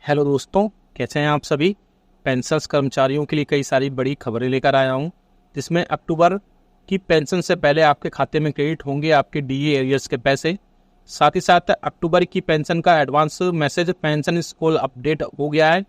Hello दोस्तों, कैसे हैं आप सभी। पेंशनर्स कर्मचारियों के लिए कई सारी बड़ी खबरें लेकर आया हूं, जिसमें अक्टूबर की पेंशन से पहले आपके खाते में क्रेडिट होंगे आपके डीए एरियर्स के पैसे। साथ ही साथ अक्टूबर की पेंशन का advance message pension school update हो गया है।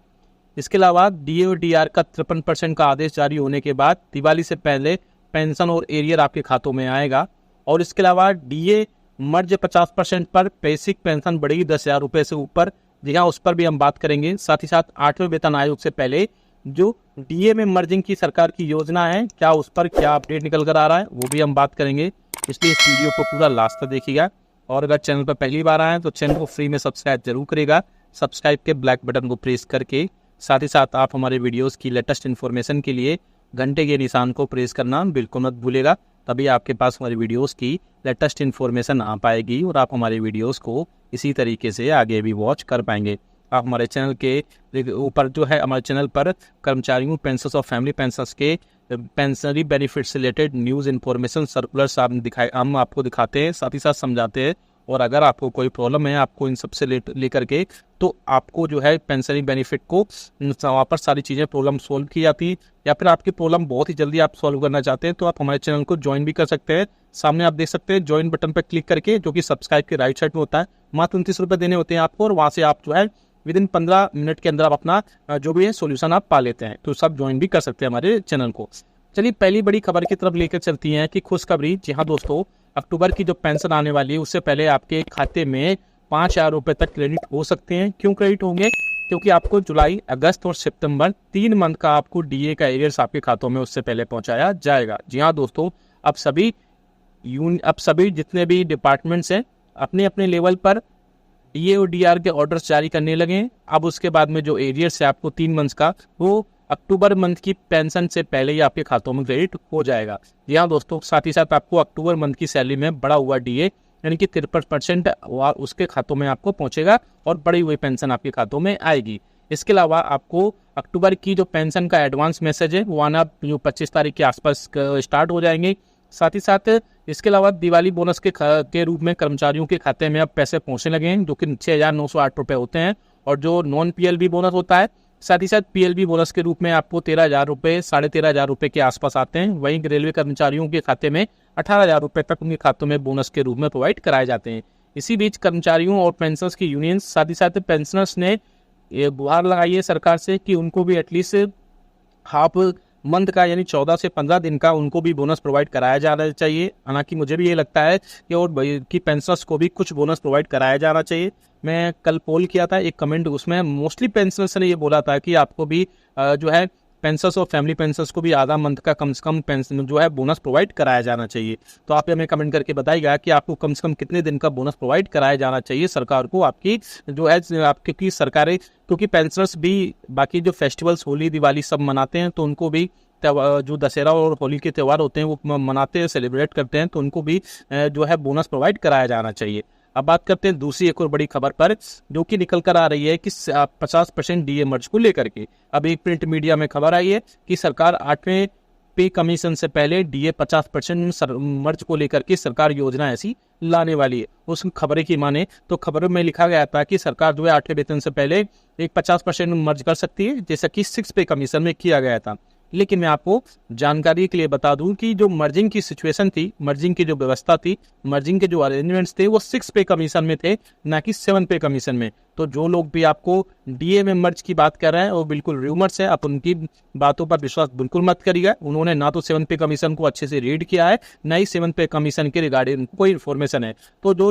इसके अलावा डीए और डीआर का 53% का आदेश जारी होने के बाद दिवाली से पहले पेंशन और एरियर आपके खातों में आएगा। और इसके अलावा डीए मर्ज 50% पर बेसिक पेंशन बढ़ेगी 10,000 रुपये से ऊपर। जी हाँ, उस पर भी हम बात करेंगे। साथ ही साथ 8वें वेतन आयोग से पहले जो डीए में मर्जिंग की सरकार की योजना है, क्या उस पर क्या अपडेट निकल कर आ रहा है, वो भी हम बात करेंगे। इसलिए इस वीडियो को पूरा लास्ट तक देखिएगा। और अगर चैनल पर पहली बार आए तो चैनल को फ्री में सब्सक्राइब जरूर करेगा। सब्सक्राइब के ब्लैक बटन को प्रेस करके साथ ही साथ आप हमारे वीडियोस की लेटेस्ट इन्फॉर्मेशन के लिए घंटे के निशान को प्रेस करना बिल्कुल मत भूलेगा। तभी आपके पास हमारी वीडियोस की लेटेस्ट इन्फॉर्मेशन आ पाएगी और आप हमारे वीडियोस को इसी तरीके से आगे भी वॉच कर पाएंगे। आप हमारे चैनल के ऊपर जो है, हमारे चैनल पर कर्मचारियों पेंशनर्स और फैमिली पेंशनर्स के पेंशनरी बेनिफिट से रिलेटेड न्यूज़ इन्फॉर्मेशन सर्कुलर्स हम आपको दिखाते हैं, साथ ही साथ समझाते हैं। और अगर आपको कोई प्रॉब्लम है आपको इन सबसे लेकर के, तो आपको जो है पेंशनरी बेनिफिट को वहाँ पर सारी चीज़ें प्रॉब्लम सोल्व की जाती है। या फिर आपकी प्रॉब्लम बहुत ही जल्दी आप सॉल्व करना चाहते हैं तो आप हमारे चैनल को ज्वाइन भी कर सकते हैं। सामने आप देख सकते हैं ज्वाइन बटन पर क्लिक करके, जो कि सब्सक्राइब के राइट साइड में होता है। मात्र 29 रुपये देने होते हैं आपको, और वहाँ से आप जो है विदिन 15 मिनट के अंदर आप अपना जो भी है सोल्यूशन आप पा लेते हैं। तो सब ज्वाइन भी कर सकते हैं हमारे चैनल को। चलिए पहली बड़ी खबर की तरफ लेकर चलती हैं कि खुशखबरी। जी हाँ दोस्तों, अक्टूबर की जो पेंशन आने वाली है उससे पहले आपके खाते में 5,000 रुपये तक क्रेडिट हो सकते हैं। क्यों क्रेडिट होंगे? क्योंकि आपको जुलाई, अगस्त और सितंबर 3 मंथ का आपको डीए का एरियर्स आपके खातों में उससे पहले पहुंचाया जाएगा। जी हाँ दोस्तों, अब सभी जितने भी डिपार्टमेंट्स हैं अपने अपने लेवल पर डीए और डीआर के ऑर्डर्स जारी करने लगे हैं। अब उसके बाद में जो एरियर्स है आपको 3 मंथ का, वो अक्टूबर मंथ की पेंशन से पहले ही आपके खातों में क्रेडिट हो जाएगा। जी हाँ दोस्तों, साथ ही साथ आपको अक्टूबर मंथ की सैलरी में बढ़ा हुआ डीए यानी कि 53% उसके खातों में आपको पहुंचेगा और बढ़ी हुई पेंशन आपके खातों में आएगी। इसके अलावा आपको अक्टूबर की जो पेंशन का एडवांस मैसेज है वो आना जो 25 तारीख के आसपास स्टार्ट हो जाएंगे। साथ ही साथ इसके अलावा दिवाली बोनस के रूप में कर्मचारियों के खाते में अब पैसे पहुंचने लगे हैं, जो कि 6,908 रुपये होते हैं। और जो नॉन पीएलबी बोनस होता है, साथ ही साथ पीएलबी बोनस के रूप में आपको 13,000 रुपये, 13,500 रुपये के आसपास आते हैं। वहीं रेलवे कर्मचारियों के खाते में 18,000 रुपये तक उनके खातों में बोनस के रूप में प्रोवाइड कराए जाते हैं। इसी बीच कर्मचारियों और पेंशनर्स की यूनियन, साथ ही साथ पेंशनर्स ने ये गुहार लगाई है सरकार से कि उनको भी एटलीस्ट हाफ मंथ का यानी 14 से 15 दिन का उनको भी बोनस प्रोवाइड कराया जाना चाहिए। हालांकि मुझे भी ये लगता है कि और कि पेंशनर्स को भी कुछ बोनस प्रोवाइड कराया जाना चाहिए। मैं कल पोल किया था एक कमेंट, उसमें मोस्टली पेंशनर्स ने ये बोला था कि आपको भी जो है पेंशनर्स और फैमिली पेंशनर्स को भी आधा मंथ का कम से कम पेंशन जो है बोनस प्रोवाइड कराया जाना चाहिए। तो आप हमें कमेंट करके बताइएगा कि आपको कम से कम कितने दिन का बोनस प्रोवाइड कराया जाना चाहिए सरकार को, आपकी जो है आपकी की सरकारें। क्योंकि पेंशनर्स भी बाकी जो फेस्टिवल्स, होली, दिवाली सब मनाते हैं, तो उनको भी जो दशहरा और होली के त्यौहार होते हैं वो मनाते हैं, सेलिब्रेट करते हैं, तो उनको भी जो है बोनस प्रोवाइड कराया जाना चाहिए। अब बात करते हैं दूसरी एक और बड़ी खबर पर, जो कि निकल कर आ रही है कि 50% डीए मर्ज को लेकर के। अब एक प्रिंट मीडिया में खबर आई है कि सरकार 8वें पे कमीशन से पहले डीए 50% मर्ज को लेकर के सरकार योजना ऐसी लाने वाली है। उस खबर की माने तो खबर में लिखा गया था कि सरकार जो है 8वें वेतन से पहले एक 50% मर्ज कर सकती है, जैसा कि 6 पे कमीशन में किया गया था। लेकिन मैं आपको जानकारी के लिए बता दूं कि जो मर्जिंग की सिचुएशन थी, मर्जिंग की जो व्यवस्था थी, मर्जिंग के जो अरेंजमेंट्स थे वो 6 पे कमीशन में थे, ना कि 7 पे कमीशन में। तो जो लोग भी आपको डीए में मर्ज की बात कर रहे हैं वो बिल्कुल रूमर्स है, आप उनकी बातों पर विश्वास बिल्कुल मत करिएगा। उन्होंने ना तो 7 पे कमीशन को अच्छे से रीड किया है, ना ही 7 पे कमीशन के रिगार्डिंग कोई इन्फॉर्मेशन है। तो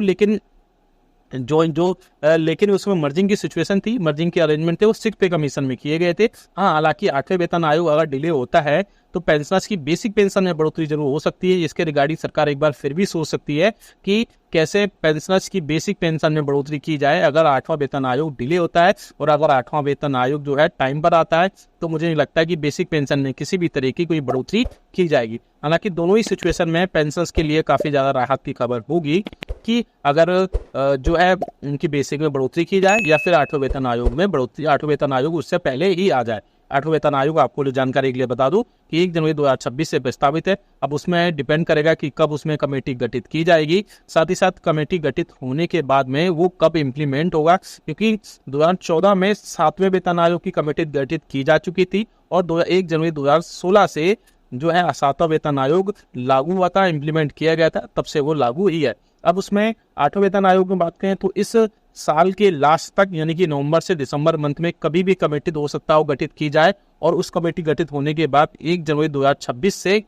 लेकिन उसमें मर्जिंग की सिचुएशन थी, मर्जिंग के अरेंजमेंट थे, वो 6 पे कमीशन में किए गए थे। हाँ, हालांकि 8वें वेतन आयोग अगर डिले होता है तो पेंशनर्स की बेसिक पेंशन में बढ़ोतरी जरूर हो सकती है। इसके रिगार्डिंग सरकार एक बार फिर भी सोच सकती है कि कैसे पेंशनर्स की बेसिक पेंशन में बढ़ोतरी की जाए अगर 8वां वेतन आयोग डिले होता है। और अगर 8वां वेतन आयोग जो है टाइम पर आता है तो मुझे नहीं लगता है कि बेसिक पेंशन में किसी भी तरह की कोई बढ़ोतरी की जाएगी। हालांकि दोनों ही सिचुएशन में पेंशनर्स के लिए काफी ज्यादा राहत की खबर होगी कि अगर जो है उनकी बेसिक में बढ़ोतरी की जाए या फिर 8वें वेतन आयोग में बढ़ोतरी, 8वें वेतन आयोग उससे पहले ही आ जाए। 8वां वेतन आयोग, आपको जानकारी के लिए बता दूं कि 1 जनवरी 2026 से प्रस्तावित है। अब उसमें डिपेंड करेगा कि कब उसमें कमेटी गठित की जाएगी, साथ ही साथ कमेटी गठित होने के बाद में वो कब इम्प्लीमेंट होगा, क्योंकि 2014 में 7वें वेतन आयोग की कमेटी गठित की जा चुकी थी और 1 जनवरी 2016 से जो है 7वां वेतन आयोग लागू हुआ था, इम्प्लीमेंट किया गया था, तब से वो लागू ही है। अब उसमें 8वें वेतन आयोग में बात करें तो इस साल के लास्ट तक यानी कि नवंबर से दिसंबर मंथ में कभी भी कमेटी हो सकता हो गठित की जाए और उस कमेटी गठित होने के बाद 1 जनवरी 2026 से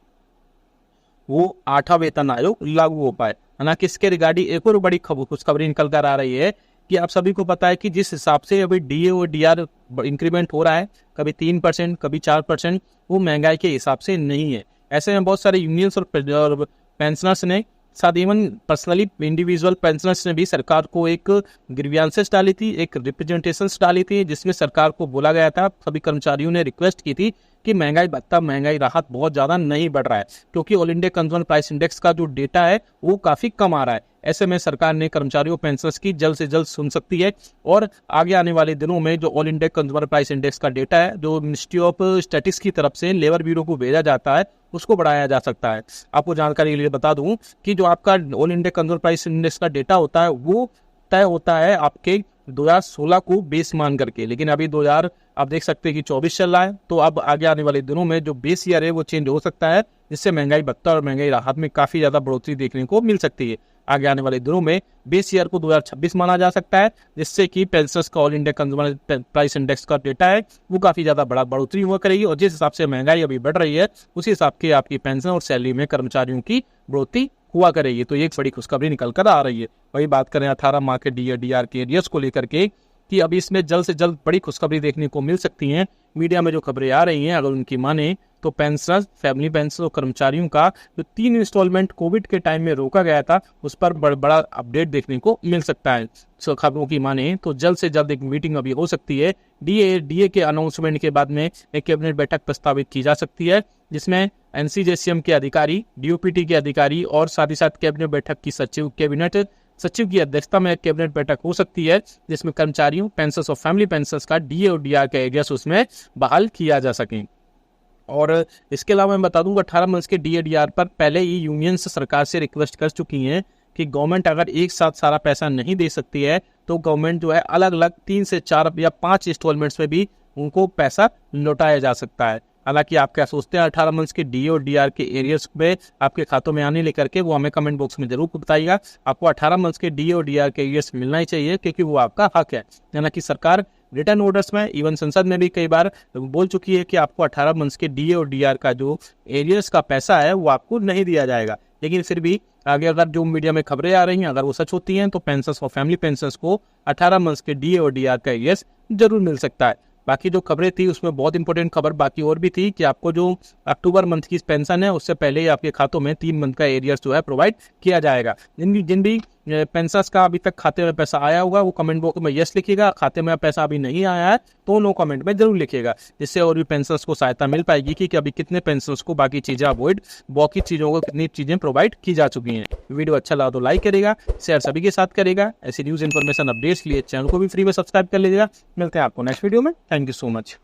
वो 8वां वेतन आयोग लागू हो पाए। हालांकि इसके रिगार्डिंग एक और बड़ी खुशखबरी निकल कर आ रही है कि आप सभी को पता है कि जिस हिसाब से अभी डीए और डीआर इंक्रीमेंट हो रहा है, कभी 3%, कभी 4%, वो महंगाई के हिसाब से नहीं है। ऐसे में बहुत सारे यूनियंस और पेंशनर्स ने, साथ इवन पर्सनली इंडिविजुअल पेंशनर्स ने भी सरकार को एक ग्रीवियंसेस डाली थी, एक रिप्रेजेंटेशंस डाली थी, जिसमें सरकार को बोला गया था, सभी कर्मचारियों ने रिक्वेस्ट की थी कि महंगाई भत्ता, महंगाई राहत बहुत ज़्यादा नहीं बढ़ रहा है, क्योंकि all India consumer price index का जो डेटा है वो काफ़ी कम आ रहा है। ऐसे में सरकार ने कर्मचारियों पेंशनर्स की जल्द से जल्द सुन सकती है और आगे आने वाले दिनों में जो all India consumer price index का डेटा है, जो मिनिस्ट्री ऑफ स्टैटिस्टिक्स की तरफ से लेबर ब्यूरो को भेजा जाता है, उसको बढ़ाया जा सकता है। आपको जानकारी के लिए बता दूं कि जो आपका all India consumer price index का डेटा होता है वो तय होता है आपके 2016 को बेस मान करके, लेकिन अभी 2000 आप देख सकते हैं कि 24 चल रहा है, तो अब आगे आने वाले दिनों में जो बेस ईयर है वो चेंज हो सकता है, जिससे महंगाई भत्ता और महंगाई राहत में काफी ज्यादा बढ़ोतरी देखने को मिल सकती है। आगे आने वाले दिनों में बेस ईयर को 2026 माना जा सकता है, जिससे कि पेंशनर्स का all India consumer price index का डेटा है वो काफी ज्यादा बढ़ोतरी हुआ करेगी और जिस हिसाब से महंगाई अभी बढ़ रही है उसी हिसाब की आपकी पेंशन और सैलरी में कर्मचारियों की बढ़ोतरी हुआ करेगी। तो ये एक बड़ी खुशखबरी निकल कर आ रही है। वही बात करें 18 माह के डीआर के एरियर्स को लेकर के कि अभी इसमें जल्द से जल्द बड़ी खुशखबरी देखने को मिल सकती हैं। मीडिया में जो खबरें आ रही हैं अगर उनकी माने तो पेंशनर्स, फैमिली पेंशन और कर्मचारियों का जो 3 इंस्टॉलमेंट कोविड के टाइम में रोका गया था उस पर बड़ा अपडेट देखने को मिल सकता है। खबरों की माने तो जल्द से जल्द एक मीटिंग अभी हो सकती है। डीए के अनाउंसमेंट के बाद में एक कैबिनेट बैठक प्रस्तावित की जा सकती है, जिसमें एनसीजेसीएम के अधिकारी, डीओपीटी के अधिकारी और साथ ही साथ कैबिनेट बैठक की कैबिनेट सचिव की अध्यक्षता में एक कैबिनेट बैठक हो सकती है, जिसमें कर्मचारियों, पेंशनर्स और फैमिली पेंशनर्स का डीए और डीआर का एरियर्स उसमें बहाल किया जा सके। और इसके अलावा मैं बता दूंगा 18 मंथ्स के डीए डीआर पर पहले ही यूनियंस सरकार से रिक्वेस्ट कर चुकी हैं कि गवर्नमेंट अगर एक साथ सारा पैसा नहीं दे सकती है तो गवर्नमेंट जो है अलग अलग 3 से 4 या 5 इंस्टॉलमेंट्स में भी उनको पैसा लौटाया जा सकता है। हालांकि आप क्या सोचते हैं 18 मंथ्स के डीए और डीआर के एरियर्स पे आपके खातों में आने लेकर के वो हमें कमेंट बॉक्स में जरूर बताइएगा। आपको 18 मंथ्स के डीए और डीआर के एरियर्स मिलना ही चाहिए, क्योंकि वो आपका हक है। यानी कि सरकार रिटर्न ऑर्डर्स में, इवन संसद में भी कई बार बोल चुकी है कि आपको 18 मंथ्स के डीए और डीआर का जो एरियर्स का पैसा है वो आपको नहीं दिया जाएगा। लेकिन फिर भी आगे अगर जो मीडिया में खबरें आ रही हैं अगर वो सच होती हैं तो पेंशनर्स और फैमिली पेंशनर्स को 18 मंथ्स के डीए और डीआर का एरियर्स जरूर मिल सकता है। बाकी जो खबरें थी उसमें बहुत इंपॉर्टेंट खबर बाकी और भी थी कि आपको जो अक्टूबर मंथ की पेंशन है उससे पहले ही आपके खातों में 3 मंथ का एरियर्स जो है प्रोवाइड किया जाएगा। जिन भी पेंशनर्स का अभी तक खाते में पैसा आया होगा वो कमेंट बॉक्स में यस लिखिएगा, खाते में पैसा अभी नहीं आया है तो नो कमेंट में जरूर लिखिएगा, जिससे और भी पेंशनर्स को सहायता मिल पाएगी कि अभी कितने पेंशनर्स को बाकी चीजें अवॉइड, बाकी चीजों को कितनी चीजें प्रोवाइड की जा चुकी हैं। वीडियो अच्छा लगा तो लाइक करेगा, शेयर सभी के साथ करेगा। ऐसी न्यूज इन्फॉर्मेशन अपडेट्स के लिए चैनल को भी फ्री में सब्सक्राइब कर लीजिएगा। मिलते हैं आपको नेक्स्ट वीडियो में। Thank you so much.